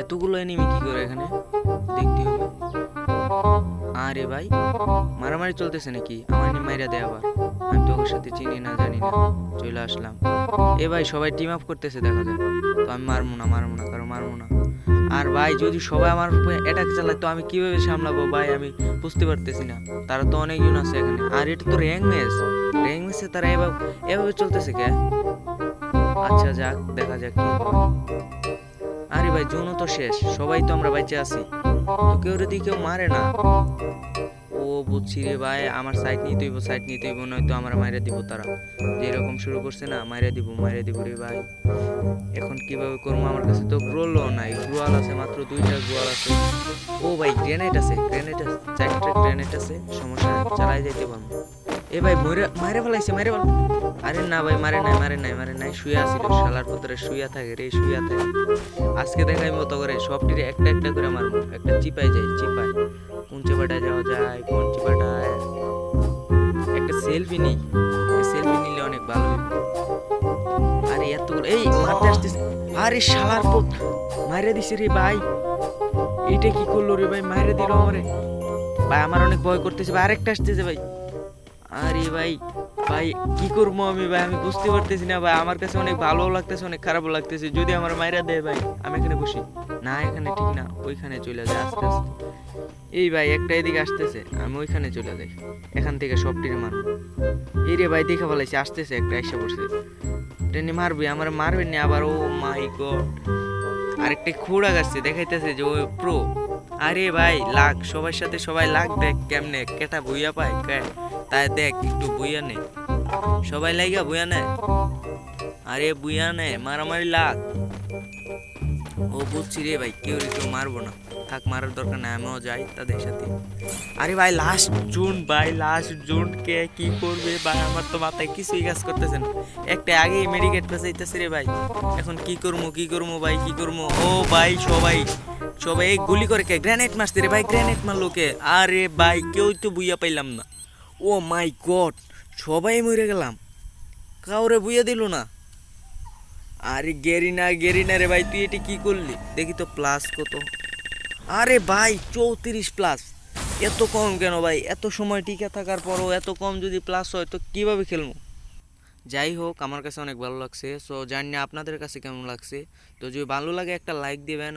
এতগুলো এনিমি কি করে এখানে দেখতে হবে। আরে ভাই মারামারি চলতেছে নাকি? আমার এনিমি মাইরা দেয় আবার। আমি তো ওর সাথে চিনি না জানি না, চলে আসলাম। এ ভাই সবাই টিম আপ করতেছে দেখা যায়, তো আমি মারবো না কারণ মারবো না। আর ভাই যদি সবাই আমার উপরে অ্যাটাক চালায় তো আমি কিভাবে সামলাবো ভাই, আমি বুঝতে পারতেছি না। তারা তো অনেকজন আছে এখানে, আর এটা তো র্যাঙ্ক ম্যাচে তারা এভাবে এভাবে চলতেছে কে? আচ্ছা যাক, দেখা যাক কি হয়। আরে ভাই জোনও তো শেষ, সবাই তো আমরা বাইচে আছি, তো কেউ যদি কেউ মারে না। ও বুঝছি রে ভাই, আমার সাইড নিতে হইব নয়তো আমার মাইরা দিব তারা। যেরকম শুরু করছে না, মাইরা দিব রে ভাই। এখন কিভাবে করবো? আমার কাছে তো গ্রোলও নাই, গ্রোয়াল আছে মাত্র 2টা গ্রোয়াল আছে। ও ভাই গ্রেনেড আছে, 4টা গ্রেনেড আছে, সমস্যা নেই, চালাই যাইতে পারবো। এ ভাই মারে ফেলাইছে, আরে না ভাই মারে নাই, শুয়ে আছিল, শালার পুত্রে শুয়া থাকে রে, শুয়া থাকে। আজকে দেখাই মতো করে সবটিরে একটা একটা করে মারবো, একটা চিপায় কোন চিপাটায় যাওয়া যায়, কোন চিপাটায় একটা সেলফি নিই, সেলফি নিলে অনেক ভালো হইব। আরে এতগুলো এই মারতে আসতেছে, আরে শালার পুত মাইরে দিছে রে ভাই। এটা কি করলো রে ভাই, মাইরে দিল আমারে ভাই। আমার অনেক ভয় করতেছে ভাই, আরেকটা আসতেছে ভাই। আরে ভাই ভাই কি করবো আমি ভাই, আমি বুঝতে পারতেছি না ভাই। আমার কাছে অনেক ভালো লাগতেছে, অনেক খারাপও লাগতেছে। যদি আমার মাইরা দেয় ভাই, আমি এখানে বসি না, এখানে ঠিক না, ওইখানে চলে যায় আস্তে আস্তে। এই ভাই একটা এদিকে আসতেছে, আমি ওইখানে চলে যাই, এখান থেকে সব টিরে মারবো। এই রে ভাই দেখা ফেলাইছে, আসতেছে একটা এসে পড়ছে, ট্রেনে মারবে আমার, মারবেন না আবার। ও মাই গড, আরেকটা খোড়া গাচ্ছে দেখাইতেছে যে ও প্রো। আরে ভাই লাগ, সবার সাথে সবাই লাগ, দেখ কেমনে কেটা বইয়া পায় তাই দেখ একটু বইয়া নে, সবাই লাইগা বইয়া নে। আরে বইয়া নে, মারামারি লাগ। ও বুঝছি রে ভাই, কেউ মারবো না, থাক মারার দরকার নাই, আমিও যাই তাদের সাথে। আরে ভাই লাস্ট জুন কে কি করবে ভাই, আমার তো মাথায় কিছুই কাজ করতেছে না। একটা আগেই মেডিকেট পেছাইতেছে রে ভাই, এখন কি করবো ভাই, কি করবো? ও ভাই সবাই গুলি করে কে, গ্রেনেড মারছে রে ভাই, গ্রেনেড মারলো কে? আরে ভাই কেউ তো বুইয়া পাইলাম না। ও মাই গড, সবাই মরে গেলাম, কাউরে বুইয়া দিল না। আরে গেরিনা রে ভাই, তুই এটা কি করলি? দেখি তো প্লাস কত। আরে ভাই 34+, এত কম কেন ভাই? এত সময় টিকে থাকার পরও এত কম যদি প্লাস হয় তো কিভাবে খেলবো? যাই হোক, আমার কাছে অনেক ভালো লাগছে। সো জানি না আপনাদের কাছে কেমন লাগছে। তো যদি ভালো লাগে একটা লাইক দিবেন।